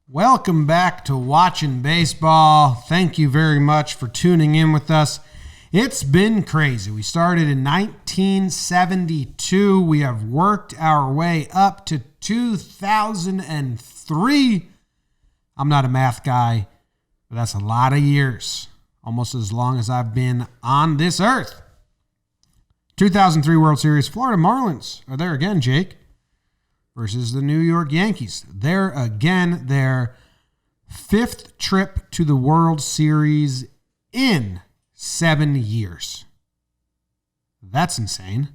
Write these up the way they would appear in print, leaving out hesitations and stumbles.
Welcome back to Watchin Baseball. Thank you very much for tuning in with us. It's been crazy. We started in 1972. We have worked our way up to 2003. I'm not a math guy, but that's a lot of years. Almost as long as I've been on this earth. 2003 World Series, Florida Marlins are there again, Jake, versus the New York Yankees. There again, their fifth trip to the World Series in 7 years. That's insane.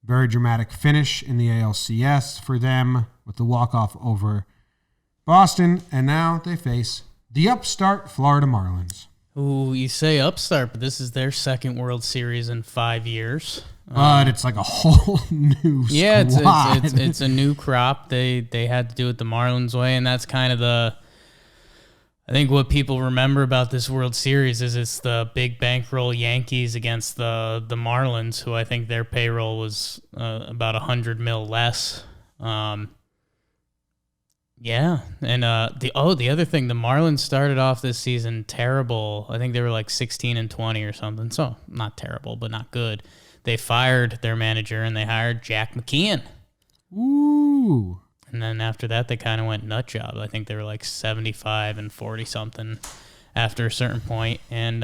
Very dramatic finish in the ALCS for them with the walk-off over Boston, and now they face the upstart Florida Marlins. Ooh, you say upstart, but this is their second World Series in 5 years. But it's like a whole new squad. Yeah, it's a new crop. They had to do it the Marlins way, and that's kind of I think what people remember about this World Series is it's the big bankroll Yankees against the Marlins, who I think their payroll was about $100 million less. Yeah, and the other thing, the Marlins started off this season terrible. I think they were like 16-20 or something. So not terrible, but not good. They fired their manager and they hired Jack McKeon. Ooh. And then after that, they kind of went nut job. I think they were like 75-40 something after a certain point. And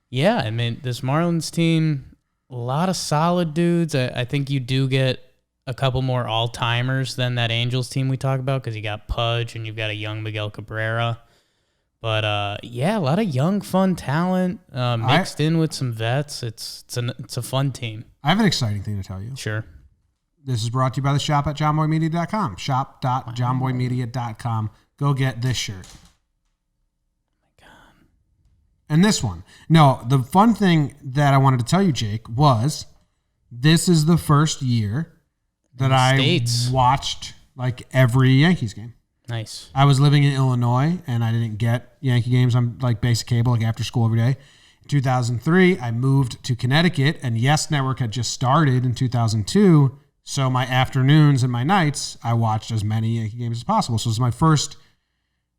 yeah, I mean, this Marlins team, a lot of solid dudes. I think you do get a couple more all-timers than that Angels team we talk about because you got Pudge and you've got a young Miguel Cabrera. But, yeah, a lot of young, fun talent mixed in with some vets. It's a fun team. I have an exciting thing to tell you. Sure. This is brought to you by the shop at jomboymedia.com. Shop.jomboymedia.com. Go get this shirt. Oh, my God. And this one. No, the fun thing that I wanted to tell you, Jake, was this is the first year that I watched like every Yankees game. Nice. I was living in Illinois, and I didn't get Yankee games on like basic cable, like after school every day. In 2003, I moved to Connecticut, and Yes Network had just started in 2002. So my afternoons and my nights, I watched as many Yankee games as possible. So it was my first,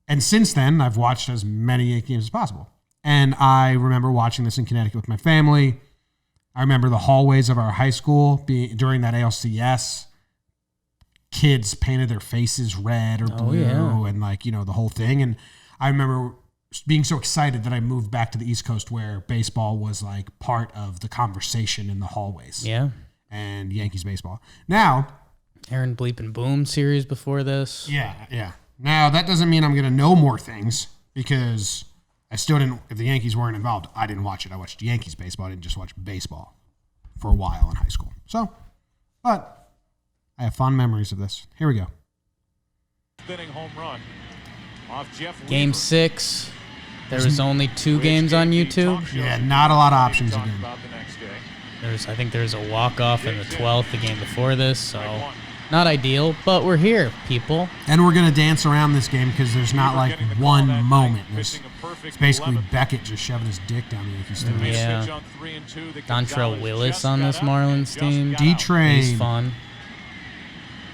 and since then, I've watched as many Yankee games as possible. And I remember watching this in Connecticut with my family. I remember the hallways of our high school during that ALCS. Kids painted their faces red or blue and like, you know, the whole thing. And I remember being so excited that I moved back to the East Coast where baseball was like part of the conversation in the hallways. Yeah. And Yankees baseball. Now, Aaron Bleep and Boom series before this. Yeah. Now, that doesn't mean I'm going to know more things because I still didn't, if the Yankees weren't involved, I didn't watch it. I watched Yankees baseball. I didn't just watch baseball for a while in high school. So, but I have fond memories of this. Here we go. Home run off Jeff Game 6. There was only 2 games on YouTube. Yeah, not a lot of options again. I think there's a walk-off in the 12th, the game before this, so not ideal, but we're here, people. And we're going to dance around this game because there's not like one moment. It's basically Beckett just shoving his dick down the Yankees throat. Yeah. Dontrell Willis on this Marlins team. D-Train. He's fun.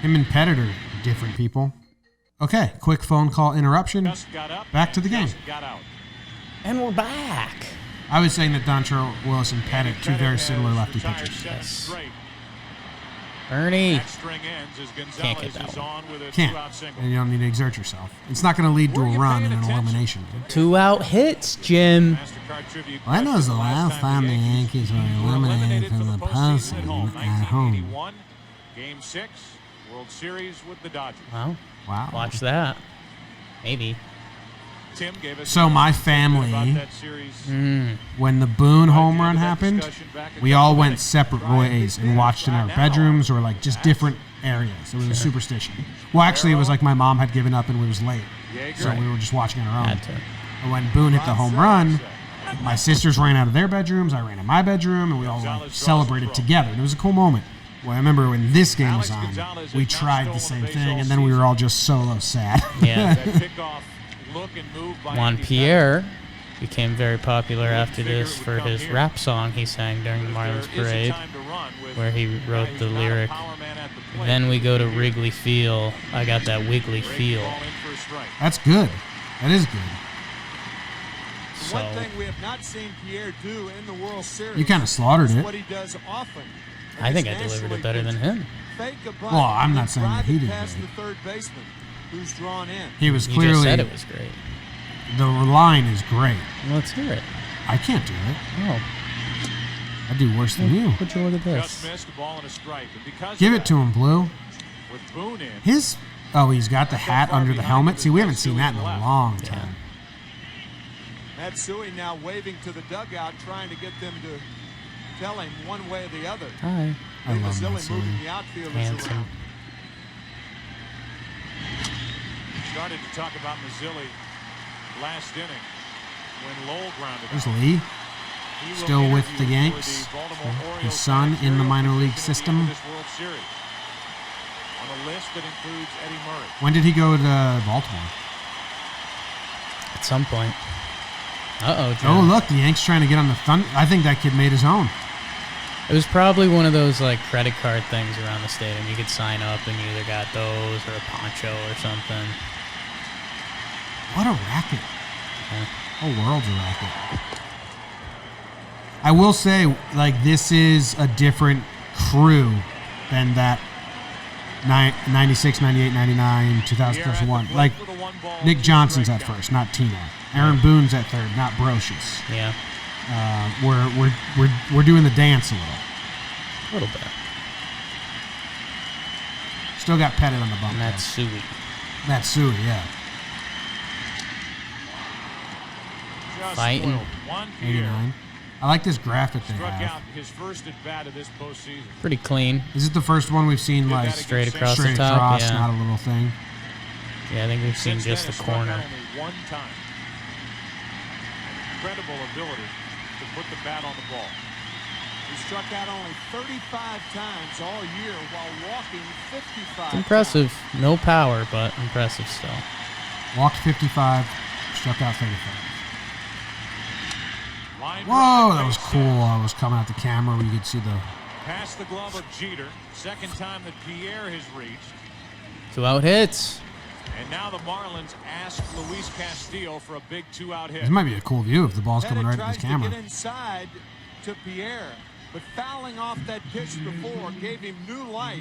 Him and Pettit are different people. Okay, quick phone call interruption. Back to the game. And we're back. I was saying that Dontrell Willis and Pettit, two very similar lefty pitchers. Yes. Ernie. Can't get that one. Can't. And you don't need to exert yourself. It's not going to lead to a run and an elimination. 2-out hits, Jim. When was the last time the Yankees were eliminated from the postseason at home? Game 6, World Series with the Dodgers. Wow. Watch that. Maybe. So my family, when the Boone home run happened, we all went separate ways and watched in our bedrooms or like just different areas. It was a superstition. Well, actually, it was like my mom had given up and we was late, so we were just watching on our own. And when Boone hit the home run, my sisters ran out of their bedrooms, I ran in my bedroom, and we all like celebrated together. And it was a cool moment. Well, I remember when this game was on, we tried the same thing, and then we were all just solo sad. Yeah. Juan Pierre became very popular after this for his rap song he sang during the Marlins parade, where he wrote the lyric, "Then we go to Wrigley Field, I got that wiggly feel." strike. That's good. That is good. So, One thing we have not seen Pierre do in the World Series. You kind of slaughtered is it. what he does often. I think I delivered it better than him. Fake a bunt Well, I'm and not saying that he drive it did past great. the third baseman, who's drawn in. He was You clearly. just said it was great. The line is great. Let's hear it. I can't do it. Oh, I do worse than you. would you look at Just this? missed a ball and a strike. And because Give of it to him, Blue. that, with Boone in, His. Oh, he's got the hat under the helmet. See, we haven't seen that in a long time. Matsui now waving to the dugout, trying to get them to tell him one way or the other. Hi. I love Mazzilli Matsui. moving the outfielders Handsome. around. started to talk about Mazzilli last inning when Lowell grounded There's out. Lee. He will Still with interview the for Yanks. the Baltimore Orioles His son manager in the minor league position system. in this World Series. On a list that includes Eddie Murray. When did he go to Baltimore? At some point. Uh-oh, Oh, John. look, the Yanks trying to get on the Thunder. I think that kid made his own. It was probably one of those like credit card things around the stadium. You could sign up and you either got those or a poncho or something. What a racket. Yeah. Whole world's a racket. I will say, like, this is a different crew than that 96, 98, 99, 2000, 2001. Like, Nick Johnson's at first, not Tino. Aaron Boone's at third, not Brocious. Yeah, We're doing the dance a little. a little bit. Still got petted on the bump. Matsui. Matsui, yeah. Just Fighting. spoiled. Juan Pierre 89. I like this graphic they struck have. out his first at bat of this postseason. Pretty clean. Is it the first one we've seen, Did like, that against Straight across straight the top. across, Yeah. not a little thing? Yeah, I think we've seen Since just then, the has struck out corner. only one time. Incredible ability to put the bat on the ball. He struck out only 35 times all year while walking 55 It's impressive. No power, but impressive still. Walked 55, struck out 35. Line Whoa, drive that was right cool. center. I was coming out the camera where you could see the... Past the glove of Jeter. Second time that Pierre has reached. 2 out hits. And now the Marlins ask Luis Castillo for a big 2-out hit. This might be a cool view if the ball's coming Pettit right at this tries camera. to get inside to Pierre, but fouling off that pitch before gave him new life.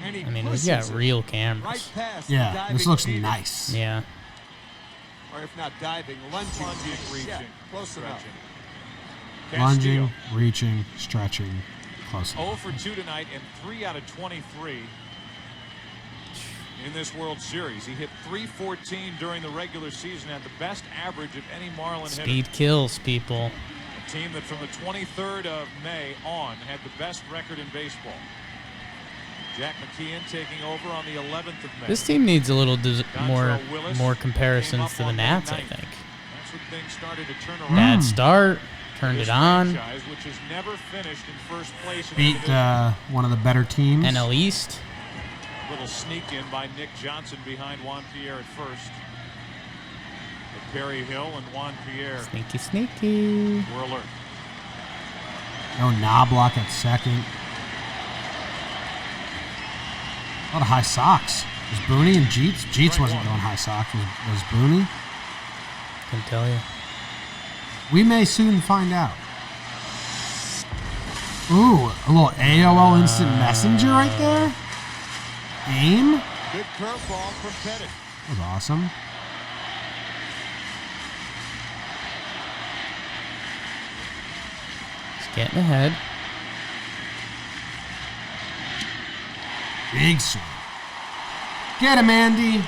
And he I mean, we've pushes got it real right cameras. past the Yeah, diving this looks Jeter. nice. Yeah. Or if not diving, lunging. Reaching, Yeah, close enough. stretching. Lunging, Castillo, reaching, stretching, close. 0 for 2 tonight and 3 out of 23 in this World Series. He hit .314 during the regular season at the best average of any Marlin hitter. Speed kills people. A team that from the 23rd of May on had the best record in baseball. Jack McKeon taking over on the 11th of May. This team needs a little more Dontrell Willis more came comparisons up to the on May Nats, I 9th. think. That's when things started to turn around. Bad start. Turned This it on. franchise, which has never finished in first place in the Beat division. one of the better teams. NL East. Little sneak in by Nick Johnson behind Juan Pierre at first. But Perry Hill and Juan Pierre Sneaky, sneaky. were alert. No Knobloch at second. A lot of high socks. Was Booney and Jeets? Jeets wasn't going high socks. Was Booney? Can tell you. We may soon find out. Ooh, a little AOL Instant Messenger right there. Aim? Good curveball from Pettit. That was awesome. He's getting ahead. Big swing. Get him, Andy.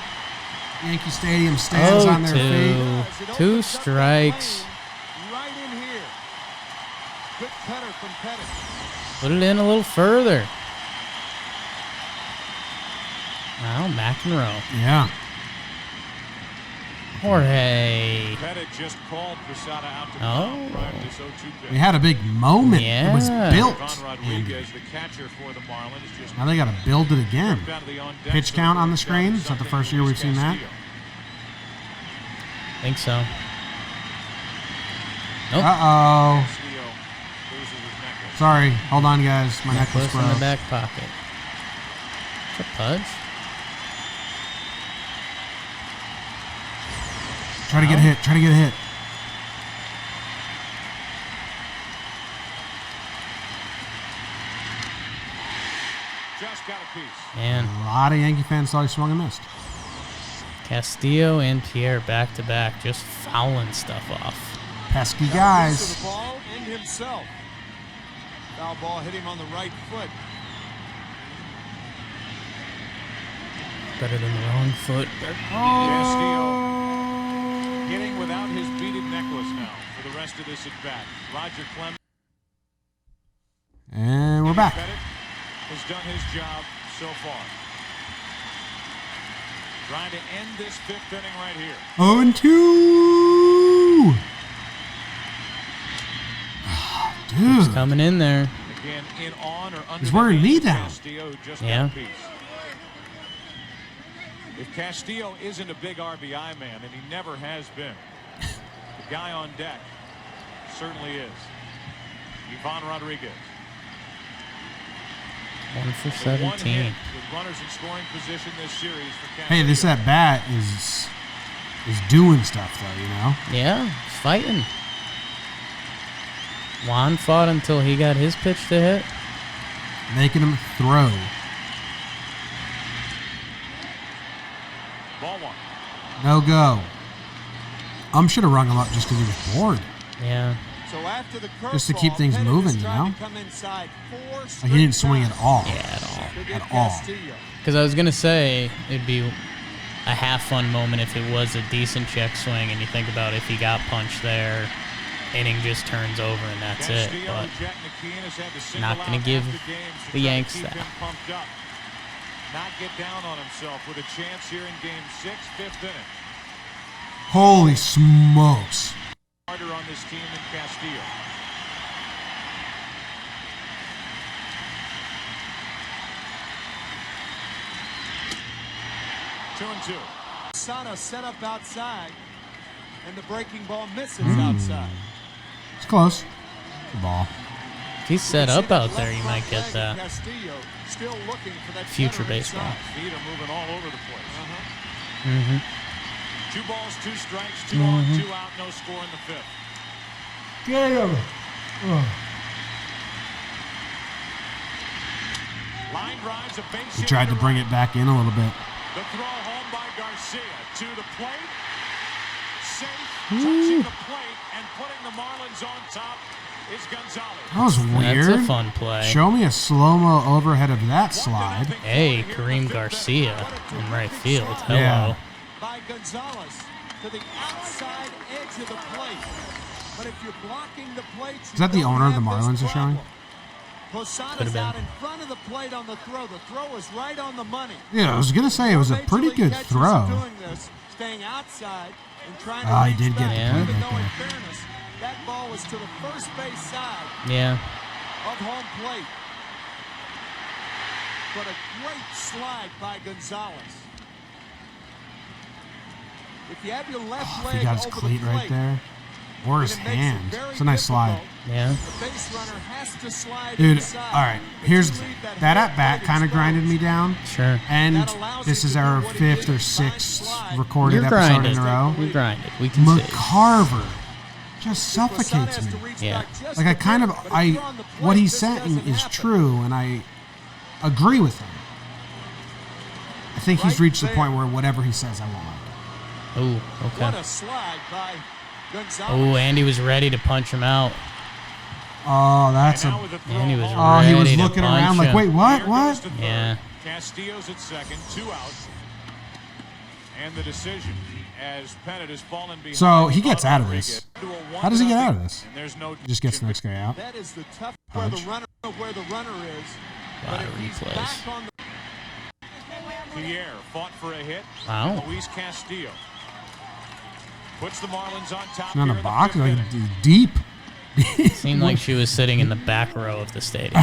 Yankee Stadium stands on their feet. 2 strikes. Right in here. Good cutter from Pettit. Put it in a little further. Now McEnroe. Yeah. Jorge. Pettit just called Posada out to Oh. drive this 0-2 pitch. We had a big moment. It was Yeah. built. Ron Andy. Rodriguez, the catcher for the Marlins, just Now they got to build it again. tripped out of the on-deck Pitch count on the screen? Is that the first year we've seen that? Think so. Nope. Uh-oh. Castillo loses his necklace. Sorry. Hold on, guys. My necklace Close in the broke. back pocket. It's a Pudge. Try to get a hit. Try to get a hit. Just got a piece. Man, A lot of Yankee fans thought he swung and missed. Castillo and Pierre back to back, just fouling stuff off. Pesky Got a piece guys. of the ball and himself. Foul ball hit him on the right foot. Better than the wrong foot. Castillo getting without his beaded necklace now for the rest of this at bat. Roger Clemens. And we're back. Pettit has done his job so far. Trying to end this 5th inning right here. 0-2. Dude. Coming in there. Again, in on or under. He's wearing the me hands of down. Castillo, who just Yeah. got a piece. If Castillo isn't a big RBI man, and he never has been, the guy on deck certainly is. Ivan Rodriguez. 1 for One 17. hit with runners in scoring position this series for Castillo. Hey, this at bat is doing stuff though, you know. Yeah, fighting. Juan fought until he got his pitch to hit. Making him throw. Ball 1. No go. Should have rung him up just because he was bored. Yeah. So after the Just to keep curveball, things Pettit moving, has you tried know? to come inside 4 Like straight he didn't swing at times all. Yeah, at all. to get At all. Castillo. Because I was going to say it'd be a half fun moment if it was a decent check swing and you think about if he got punched there, inning just turns over and that's it. Castillo, But Jack McKeon has had to single not gonna out give after games to the try to Yanks keep that. him pumped up. Not get down on himself with a chance here in Game 6, 5th inning. Holy smokes. Harder on this team than Castillo. Two and two. Sana set up outside, and the breaking ball misses Hmm. outside. It's close. Good ball. if he's set You can up see that out there, left you front might get leg that. of Castillo still looking for that Future center baseball. inside. Feet are moving all over the place. Mm-hmm. 2 balls, 2 strikes, 2 on, 2 out, no score in the 5th. Get him. Line drives a base He hit tried to bring right. it back in a little bit. The throw home by Garcia to the plate. Safe, touching the plate and putting the Marlins on top is Gonzalez. That was weird. That's a fun play. Show me a slow-mo overhead of that slide. Hey, Kareem Garcia in right field. Hello. Yeah. By Gonzalez to the outside edge of the plate. But if you're blocking the plate, Is that the owner of the Marlins are showing? Could've Posada's been. out in front of the plate on the throw. The throw is right on the money. Yeah, I was going to say it was a Major pretty league good catchers throw. are doing this, staying outside and trying to Ah, he reach did get back, the plate even right though in there. fairness, that ball was to the first base side Yeah. of home plate. But a great slide by Gonzalez. If you have your left Oh, if leg he got his over cleat the right plate, there. Or his then it makes it hand. very It's a nice slide. difficult. Yeah. The base runner has to slide Dude, inside. all right. If Here's you the thing. leave That head at-bat plate kind of grinded me exposed, down. Sure. And That allows this him is to do our what he 5th did, or fine 6th slide. recorded You're episode grinding. in a row. We grinded. We can see. McCarver just Posada suffocates has to me. reach Yeah. back just Like I a kind bit, of, but if you're on the what plate, he's this saying doesn't is happen. true, and I agree with him. I think he's Right reached the there. point where whatever he says, I won't like. Oh, What okay. a slide by Gonzalez. Oh, Andy was ready to punch him out. Oh, that's And now a. with the throw Andy was home, Oh, he was ready to looking around punch like, him. wait, what? here What? goes to third. Yeah. Castillo's at second, 2 out. And the decision as Pettit has fallen behind. So he gets out of this. Rodriguez to a How does he get 1-0, out of this? And there's no He just gets the next guy out. That is the tough Punch. where the runner is. Lot But of if he's replays. back on the Pierre fought for a hit. Wow. Luis Castillo puts the Marlins on top. Not here a in the box, 5th like inning. deep. Seemed like she was sitting in the back row of the stadium.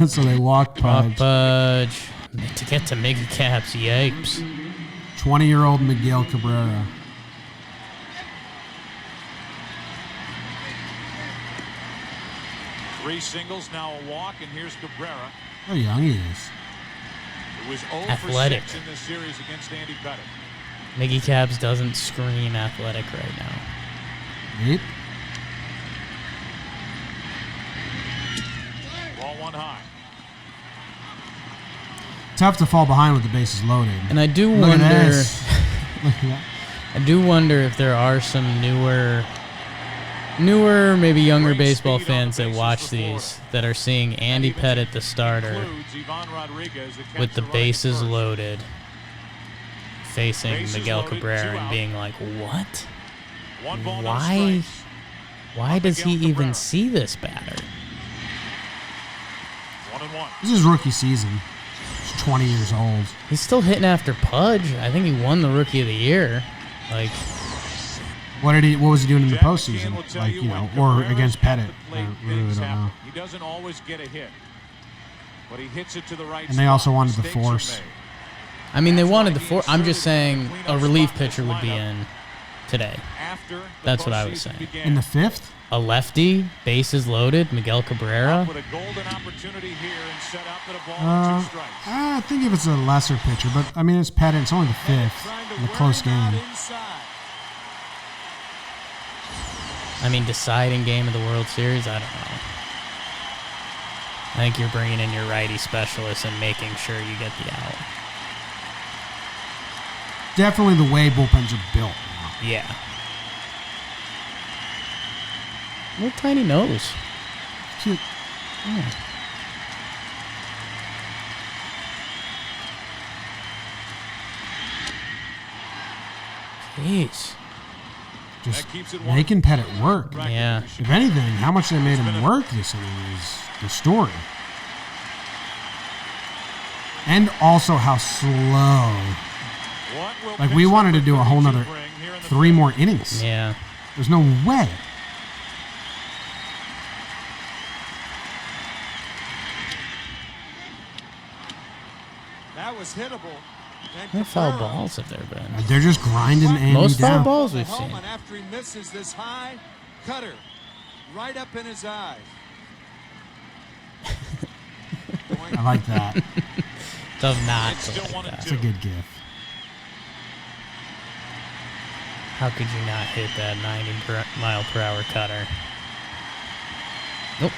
So they walked Rock by Pudge. To get to Mickey Caps, yipes. 20-year-old Miguel Cabrera. Three singles, now a walk, and here's Cabrera, How young he is. who was 0 Athletic. for 6 in this series against Andy Pettit. Miggy Cabs doesn't scream athletic right now. Yep. Ball one high. Tough to fall behind with the bases loaded. And I do Look at wonder. this. Look at that. I do wonder if there are some newer, maybe younger baseball fans that watch these that are seeing Andy Pettitte, the starter, with the bases loaded, facing Miguel Cabrera and being like, what? Why does he even see this batter? 1-1. This is rookie season. He's 20 years old. He's still hitting after Pudge. I think he won the Rookie of the Year. Like, What was he doing in the Jack postseason? McKeon will tell Like, you you know, when or Cabrera's against at Pettitte. the I plate, really things don't know. happen. He doesn't always get a hit, but he hits it to the right And they also spot. wanted the Mistakes are force. made. I mean, they wanted the four. I'm just saying a relief pitcher would be in today. After the That's what I was postseason saying. began, In the fifth? A lefty, bases loaded, Miguel Cabrera. with a golden opportunity here and set up at a ball and 2 strikes. I think if it's a lesser pitcher, but I mean, it's Pettitte. It's only the fifth in a close game. I mean, deciding game of the World Series, I don't know. I think you're bringing in your righty specialist and making sure you get the out. Definitely the way bullpens are built now. Yeah. Little tiny nose. Cute. Yeah. Jeez. Just That keeps it one. making Pettitte work. Yeah. If anything, how much they made him work this inning is the story. And also how slow. What will Like, we pitch wanted to number do a whole 32 nother bring here in the 3 fifth? more innings. Yeah. There's no way. That was hittable. And How many foul Cabrera balls have there been? They're just grinding Andy Most foul down. balls the we've home, seen. and after he misses this high cutter right up in his eyes. I like that. Does not It's still like 1 and that. 2. It's a good gif. How could you not hit that 90-mile-per-hour cutter? Nope.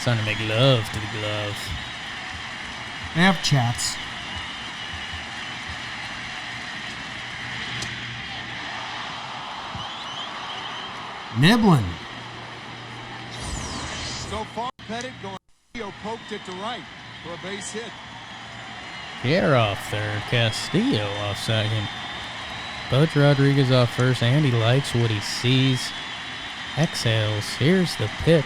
Trying to make love to the glove. They have chats. Nibbling. So far, Pettitte going poked it to right for a base hit. Pierre off third. Castillo off second. Butch Rodriguez off first. Andy likes what he sees. Exhales. Here's the pitch.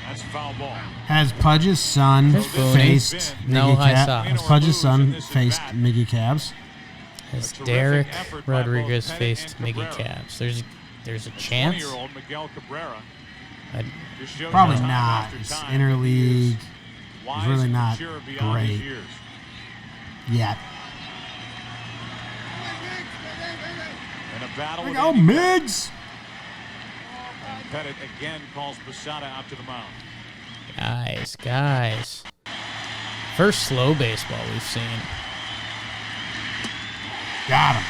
That's a foul ball. Has Pudge's son There's Booney. faced No Miggy high Cab? socks. Has Pudge's son faced Miggy Cabs? As A terrific Derek effort by Rodriguez both faced Pettitte and Miggy Cabrera. Cabs. There's a chance. 20-year-old Miguel Cabrera. I- Just shows Probably you time not. after It's time interleague. that he is wise really and not mature beyond his great. years. Yet. In a battle Like, with oh, Andy Migs! Pettitte again calls Posada out to the mound. Guys. First slow baseball we've seen. Got him.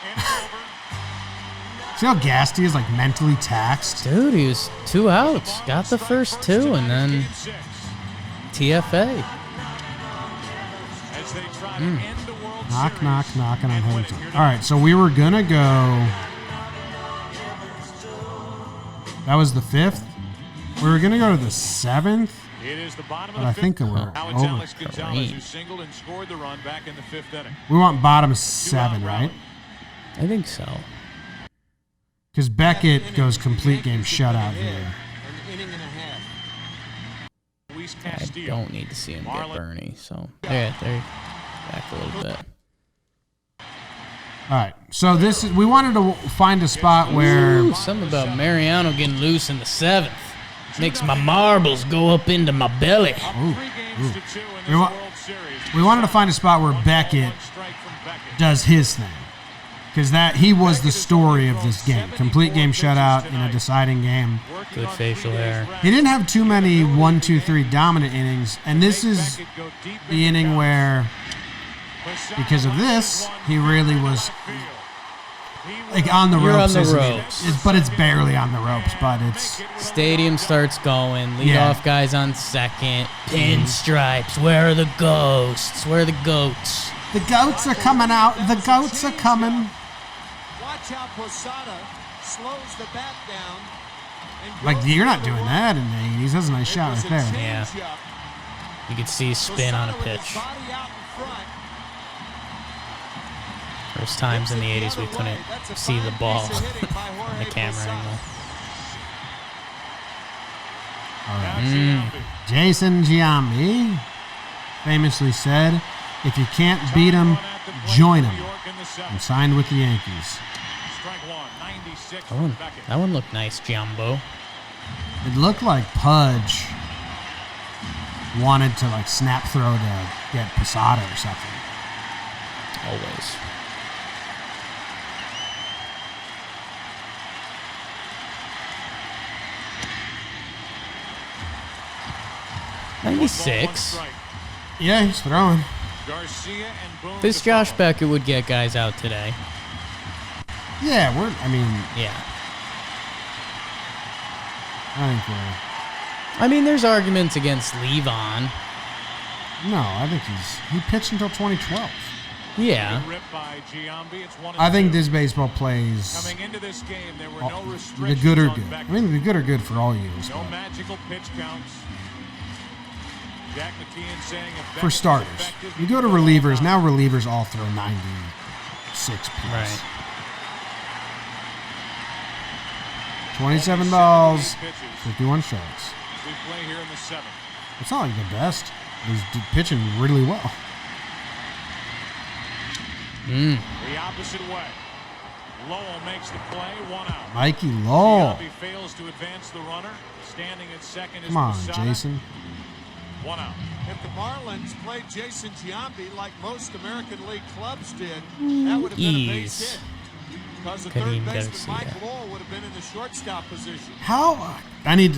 And it's over. See how gassed he is, like mentally taxed? Dude, he was 2 outs. Got the first 2 and then Game 6. TFA. As they try to end the World Knock, Series knock, knocking on and win heaven's it door. here All right, so we were going to go. That was the 5th. We were going to go to the 7th. It is the bottom of But the I think fifth. we're Now it's over. Alex Gonzalez who Kareem. singled and scored the run back in the 5th inning. We want bottom 7, Two-out right? rally. I think so. Because Beckett goes complete game Yankees shutout have been here. ahead an inning and a half. Luis I Castillo. don't need to see him get Marlin. Bernie. So there, back a little bit. All right, so we wanted to find a spot where Ooh, something about Mariano getting loose in the 7th makes my marbles go up into my belly. Up 3 games to 2 in this We wa- World Series. we wanted to find a spot where Beckett One strike from Beckett. does his thing. Because he was the story of this game. Complete game shutout in a deciding game. Good facial hair. He didn't have too many 1, 2, 3 dominant innings, and this is the inning where, because of this, he really was like on the You're ropes. on the isn't it? ropes. But it's barely on the ropes. But it's Stadium starts going. Leadoff Yeah. guys on second. Pinstripes. Where are the ghosts? Where are the goats? the goats are coming out. The goats are coming. Watch how Posada slows the bat down. and Like goes you're not for the doing run. that in the 80s. That's a nice It shot was right a there. Yeah. changeup. You could see spin on a Posada with his pitch. body out in front. There's times in the Hits 80s it we the other couldn't way. That's a see the fine ball piece of hitting by on the Jorge camera Posada. anymore. All right. Giambi. Jason Giambi famously said, "If you can't beat them, join them." And signed with the Yankees. Strike one, 96 That one, from Beckett. that one looked nice, Jumbo. It looked like Pudge wanted to like snap throw to get Posada or something. Always. One ball, 96. one strike. Yeah, he's throwing. Garcia and Boone This to Josh follow. Beckett would get guys out today. Yeah, Yeah. I think we're, I mean, there's arguments against Levon. no, I think he pitched until 2012. Yeah. Good rip by Giambi. It's 1-2. I think this baseball plays Coming into this game, there were no the restrictions good are on good. I Beckett. mean, the good are good for all years. No but magical pitch counts. Jack McKeon saying if for Beckett is starters, effective, you he go to can relievers. all Now night. relievers all throw 96 plus. Right. 27 balls, Pitches 51 strikes. we play here in the seventh. It's not like the best. He's pitching really well. Mm. The opposite way. Lowell makes the play, 1 out. Mikey Lowell. Giambi fails to advance the runner. Standing at second is Come on, Posada. Jason. 1 out. If the Marlins played Jason Giambi like most American League clubs did, that would have been a base Ease. hit. Because the Couldn't third even get to baseman see Mike that. Lowell would have been in the shortstop position. How I need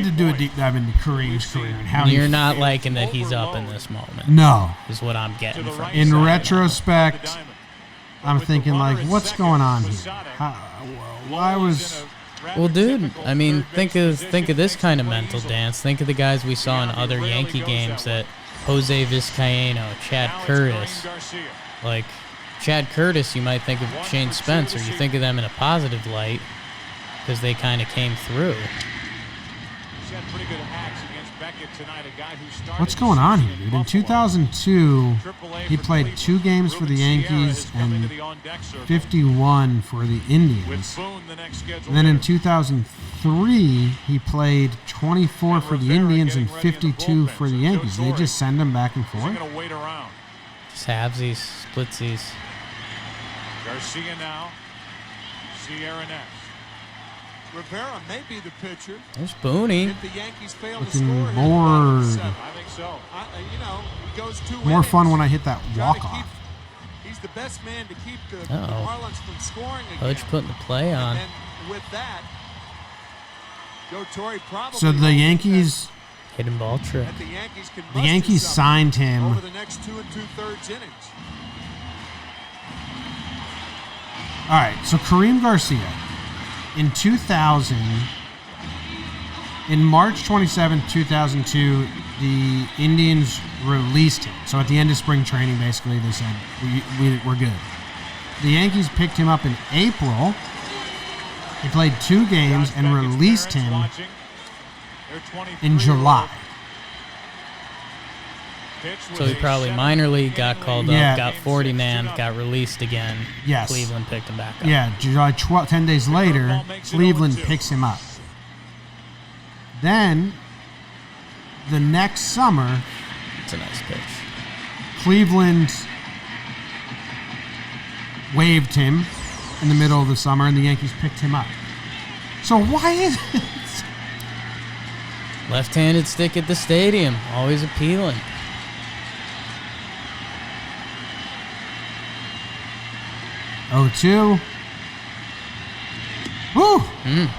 to do a deep dive into Kareem's career and how You're he. not liking that he's up in this moment, No. is what I'm To getting the from right it. In side. retrospect, The diamond. I'm With the thinking like, runner at what's second, going on here? Posada. Why Lowell is was? in a rather Well, dude, typical I mean, third think base of position, this makes kind of the play mental easily. dance. Think of the guys we saw in Giambi other rarely Yankee goes games that that Jose Vizcaíno, Chad Now it's Curtis. Kareem Garcia. Like Chad Curtis, you might think of 1 Shane for 2 Spencer. this You year. think of them in a positive light because they kind of came through. He's had pretty good hacks against Beckett tonight, a guy who started What's the going on season here, dude? In Buffalo. 2002, AAA he for played Cleveland. 2 games for the Ruben Sierra Yankees has come into and the on-deck circle. 51 for the Indians. With Boone, the next scheduled And then in hitter. 2003, he played 24 for the Indians and 52 for the Yankees. They just send him back and Is he forth. going to wait around? Just halvesies, splitsies. Garcia now. Sierra next. Rivera may be the pitcher There's Booney. if the Yankees fail to Looking score here in the bored. bottom of the seventh. I think so. You know, he goes 2 More innings, fun when I hit that trying to walk-off. keep- He's the best man to keep the Uh-oh. Marlins from scoring again. Pudge putting the play on. And with that, Joe Torre probably So the hoping Yankees, Hidden ball trick. that the Yankees can the muster Yankees something signed over him. the next 2 2/3 innings. All right, so Kareem Garcia in 2000, in March 27, 2002, the Indians released him. So at the end of spring training, basically, they said, we're good. The Yankees picked him up in April. He played 2 games Josh and Beckett's released parents him watching. Their 23-year-old in July. pitch was So he a probably 7th minor league, inning got lead. called Yeah. up, got Game 40 6 man, to nothing. got released again. Yes. Cleveland picked him back up. Yeah, July 12, 10 days later, Cleveland picks him up. Then, the next summer, It's a nice pitch. Cleveland waived him in the middle of the summer, and the Yankees picked him up. So why is it? Left-handed stick at the stadium, always appealing. 0-2. Woo! 1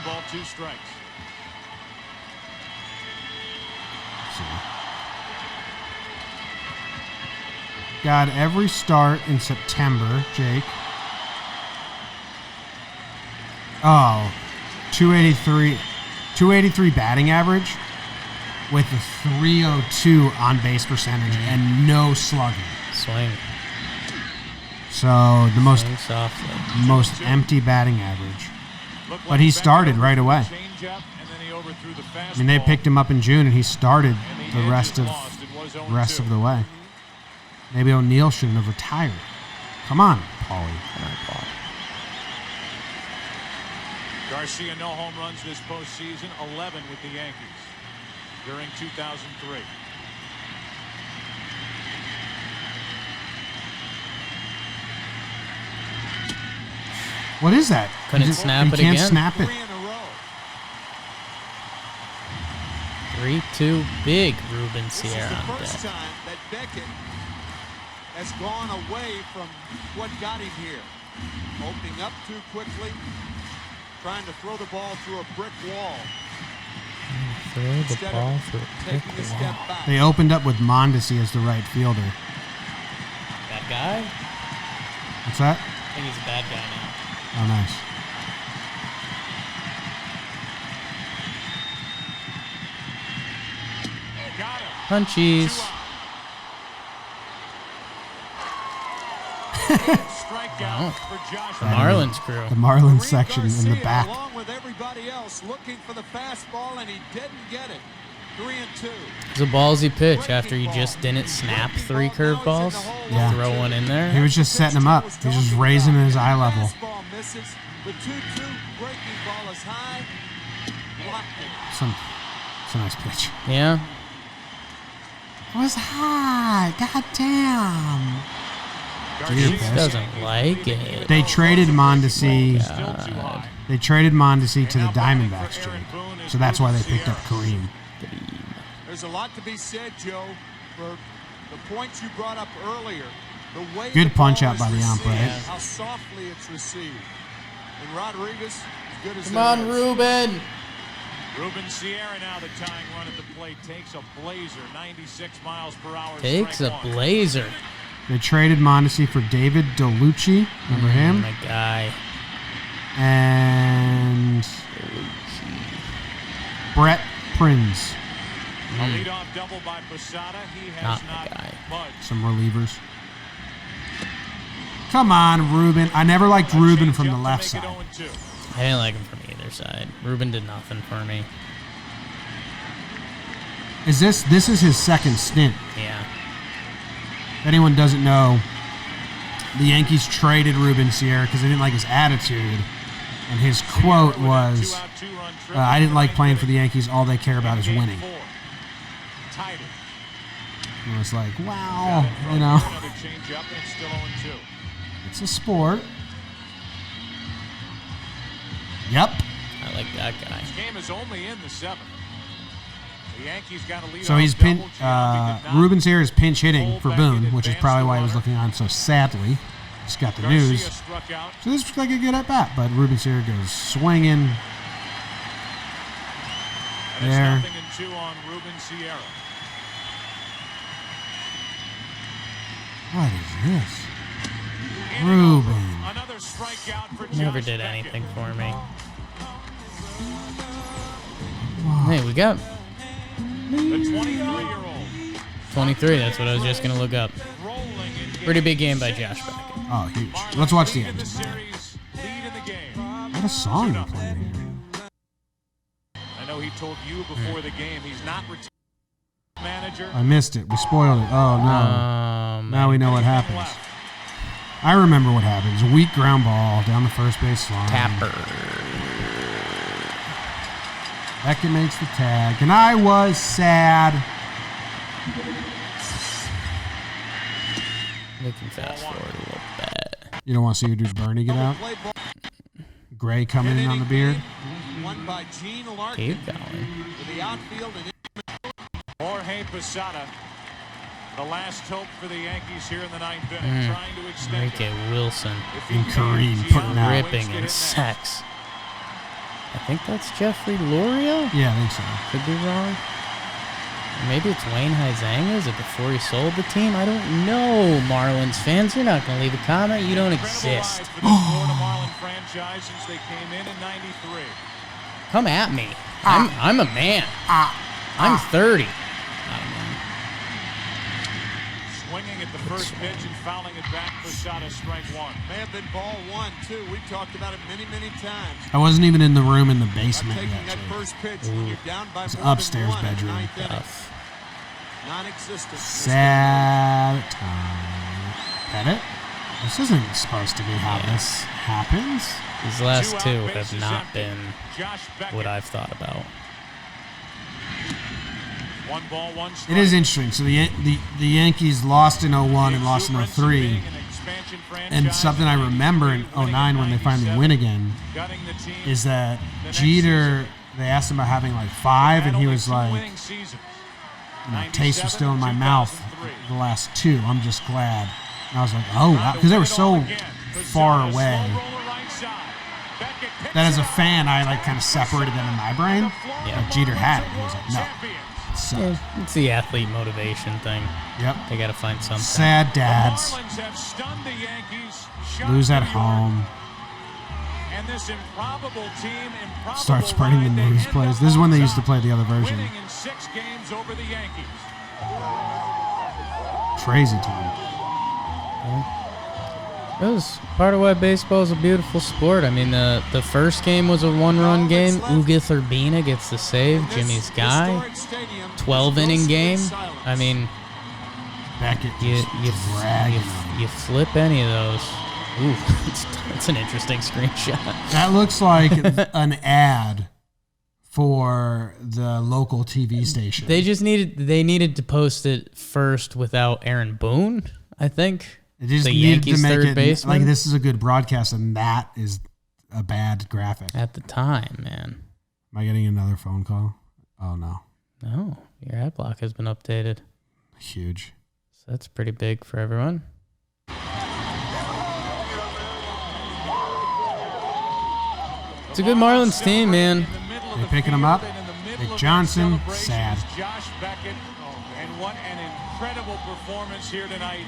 ball, 2 strikes. Got every start in September, Jake. Oh, 283 batting average with a 302 on base percentage and no slugging. Swing. So the most softly. most empty batting average. But he started right away. I mean, they picked him up in June and he started the rest of the way. Maybe O'Neill shouldn't have retired. Come on, Paulie. Garcia, no home runs this postseason, 11 with the Yankees during 2003. What is that? Couldn't snap it again? again? Can't snap it. 3-2 big Ruben Sierra on This is the first deck. time that Beckett has gone away from what got him here. Opening up too quickly, trying to throw the ball through a brick wall. Throw the Instead ball of through a taking brick a wall. step back. They opened up with Mondesi as the right fielder. That guy? What's that? I think he's a bad guy now. Oh, nice. Got him. Punchies. Strikeout for Josh. The Marlins crew. The Marlins Kareem section in the Garcia, back. Along with everybody else, looking for the fastball, and he didn't get it. 3-2. It's a ballsy pitch after you just didn't snap 3 curveballs. Yeah. Throw one in there. He was just setting him up. He was just raising his eye level. Fastball misses. The 2-2 breaking ball is high. Blocked it. It's a nice pitch. Yeah. It was high. God damn. Garcia He Doesn't like it. They traded Mondesi. still too high. They traded Mondesi to the Diamondbacks, Jake. So that's why they picked up Kareem. There's a lot to be said, Joe, for the points you brought up earlier. The way Good the ball punch out is by the ump, received, right? How softly it's received. And Rodriguez, as good as Come there on, is. Ruben. Ruben Sierra now the tying run at the plate. Takes a blazer, 96 miles per hour. Takes a strike one. blazer. They traded Mondesi for David DeLucci. Remember him? My guy. And Brett Prinz. A leadoff double by Posada. He has Not my not guy. budged. Some relievers. Come on, Ruben. I never liked Ruben from the Changeup to left make it side. 0-2. I didn't like him from either side. Ruben did nothing for me. This is his second stint. Yeah. If anyone doesn't know, the Yankees traded Ruben Sierra because they didn't like his attitude. And his quote was, I didn't like playing for the Yankees. All they care about is winning. Tied it. And I was like, wow, you know, Another changeup, and it's still 0-2. it's a sport. Yep. I like that guy. This game is only in the 7th. The Yankees got a lead. So he's Ruben Sierra is pinch hitting for Boone, which is probably why he was looking on so sadly. Just got the news. Struck out. So this looks like a good at bat, but Ruben Sierra goes swinging. And There. it's 0-2 on Ruben Sierra. What is this? Ruben. Another strikeout for Never Josh did Beckett. anything for me. Hey, we got The 23-year-old 23. That's what I was just going to look up. rolling in Pretty big game by Josh Beckett. Oh, huge. Let's watch the in end. the series, lead in the game. What a song you're playing here. I know he told you before the game he's not retired manager. I missed it. We spoiled it. Oh, no. Now we know what happens. Left. I remember what happens. Weak ground ball down the first base line. Tapper. Beckett makes the tag. And I was sad. We can fast forward a little bit. You don't want to see your dude Bernie get out? Play ball. Gray coming in on the beard. Won by Gene Larkin Keep going. with the outfield and Jorge Posada The last hope for the Yankees here in the ninth inning, trying to extend Enrique Wilson. And Kareem putting out. Ripping and sacks. I think that's Jeffrey Loria. Yeah, I think so. Could be wrong. Or maybe it's Wayne Huizenga. Is it before he sold the team? I don't know, Marlins fans. You're not going to leave a comment. You don't exist. For the Florida Marlin franchise since they came in '93. Come at me. I'm a man. I'm 30. Swinging at the first pitch and fouling it back. Posada, strike one. May have been ball one, too. We talked about it many, many times. I wasn't even in the room in the basement Taking yet. that Jay. first pitch when you're down by It's more than upstairs one in the bedroom. ninth inning. Tough. Non-existent. Sad time. Pettit? This isn't supposed to be how this happens. These last two Two out, have bases not empty. been Josh Beckett. what I've thought about. 1 ball, 1 strike. It is interesting. So the Yankees lost in 01 and lost in 03. And something I remember in 09 when they finally win again is that Jeter, they asked him about having like 5, and he was like, taste was still in my mouth the last 2. I'm just glad. And I was like, oh, wow. Because they were so far away that as a fan, I like kind of separated them in my brain. Yeah. Like Jeter had it. He was like, no. So, It's the athlete motivation thing. yep. They got to find something. Sad dads lose at home. And this improbable team, Start spreading the news plays. This is when they used to play the other version. winning in 6 games over the Yankees. Crazy time. It was part of why baseball is a beautiful sport. I mean, the first game was a 1-run game. Ugueth Urbina gets the save. Jimmy's guy. 12-inning game. I mean, Beckett you dragging them. you flip any of those. Ooh, it's an interesting screenshot. That looks like an ad for the local TV station. They needed to post it first without Aaron Boone, I think. They just the needed Yankees to make third it baseman. like this is a good broadcast, and that is a bad graphic. At the time, man. Am I getting another phone call? Oh no, No, your ad block has been updated. huge. So that's pretty big for everyone. It's a good Marlins team, man. They picking him up. Nick Johnson, sad. Josh Beckett, and what an incredible performance here tonight.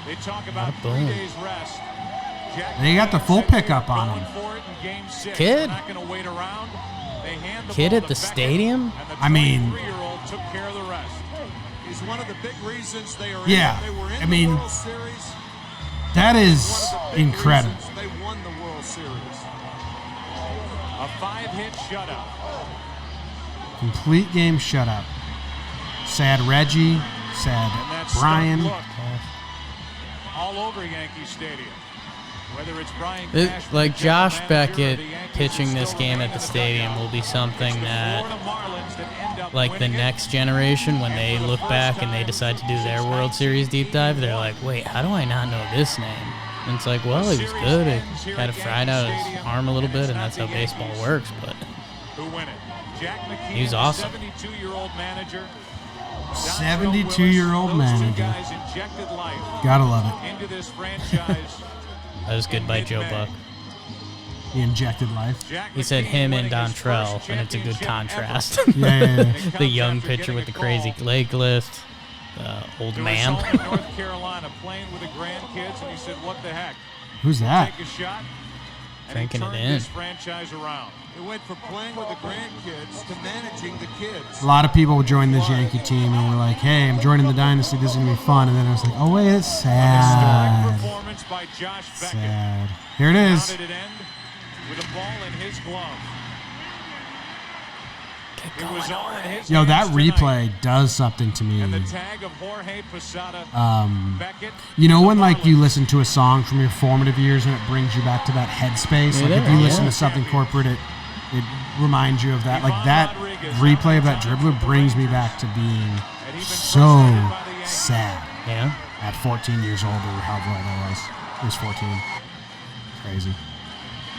They talk about Not a boom. 3 days rest. They got the full pickup on him. Kid. Not going to wait around. They hand the Kid ball at to the Beckett, stadium? and the I mean- 23-year-old took care of the rest. He's one of the big reasons they are Yeah, in. They were in I mean, the World Series. That One is of the big incredible. reasons they won the World Series. A 5-hit shutout. Complete game shutout. Sad Reggie. Sad And that Brian. stuck look all over Yankee Stadium. Whether it's Brian It, Cashman, like the general Josh manager Beckett of the Yankees, pitching is this still game at laying the the stadium foundation. will be something It's the that, Florida Marlins that end up like the winning it. next generation, when they look back and they decide to do their World Series deep dive, they're like, wait, how do I not know this name? And it's like, well, he was good. He kind of fried out his arm a little bit, and that's how baseball works. But Who win it? Jack McKeon, He was awesome. 72-year-old manager. 72-year-old manager. Guys injected life Gotta love it. into this franchise. that was good by Joe Buck. He injected life. Jack He said McKeon him and winning his Dontrell, first and it's a good championship contrast. ever. Yeah. It The comes young after pitcher getting with the a crazy call leg lift, old to his man. home in North Carolina, playing with the grandkids, and he said, "What the heck? Who's that? Take a shot." And Thinking he it turned in. this franchise around. They went from playing with the grandkids to managing the kids. A lot of people joined this Yankee team and were like, hey, I'm joining the dynasty. This is going to be fun. And then I was like, oh, wait, it's Historic sad. performance by Josh Beckett. Sad. Here it is. How did it end? With a ball in his glove. It was all in his Yo, that hands tonight. replay does something to And the me. tag of Jorge Posada. Beckett. You know when like you listen to a song from your formative years and it brings you back to that headspace? Like if you listen to something corporate, it reminds you of that. Like that replay of that dribbler brings me back to being so sad Yeah. at 14 years old or however old I was. He was 14. Crazy.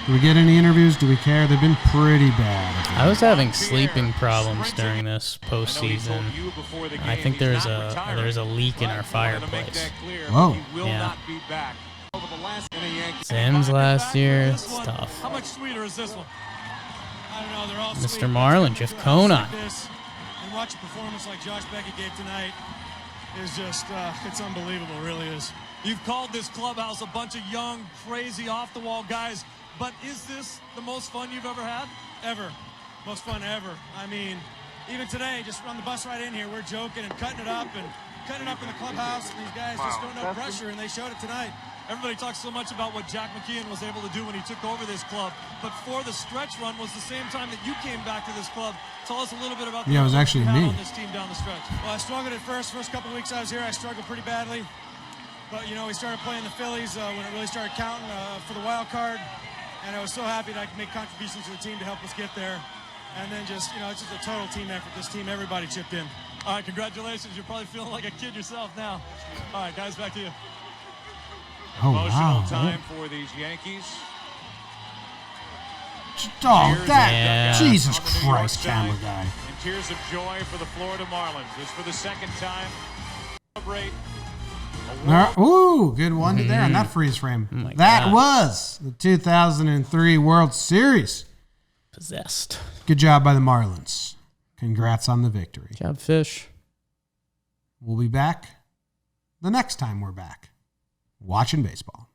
Do we get any interviews? Do we care? They've been pretty bad. I was having sleeping problems during this postseason. I think there's a leak in our fireplace. Whoa. Yeah. Sims last year, it's tough. How much sweeter is this one? I don't know. They're all Mr. sweet. Marlin, Jeff Conine. And watch a performance like Josh Beckett gave tonight is just, it's unbelievable. It really is. You've called this clubhouse a bunch of young, crazy, off-the-wall guys, but is this the most fun you've ever had? Ever. Most fun ever. I mean, even today, just on the bus right in here, we're joking and cutting it up in the clubhouse. And these guys just don't know pressure, and they showed it tonight. Everybody talks so much about what Jack McKeon was able to do when he took over this club, but for the stretch run was the same time that you came back to this club. Tell us a little bit about it was actually me on this team down the stretch. Well, I struggled at first couple of weeks I was here. I struggled pretty badly, but you know, we started playing the Phillies when it really started counting for the wild card, and I was so happy that I could make contributions to the team to help us get there. And then just, you know, it's just a total team effort. This team, everybody chipped in. All right, congratulations. You're probably feeling like a kid yourself now. All right, guys, back to you. Oh, Emotional wow. time for these Yankees. Oh, Yeah. Jesus On the New York Christ, side. camera guy. And tears of joy for the Florida Marlins. This for the second time. Celebrate. Ooh, good one there on that freeze frame. Oh my That God. was the 2003 World Series. Possessed. Good job by the Marlins. Congrats on the victory. Good job, Fish. We'll be back the next time we're back watching baseball.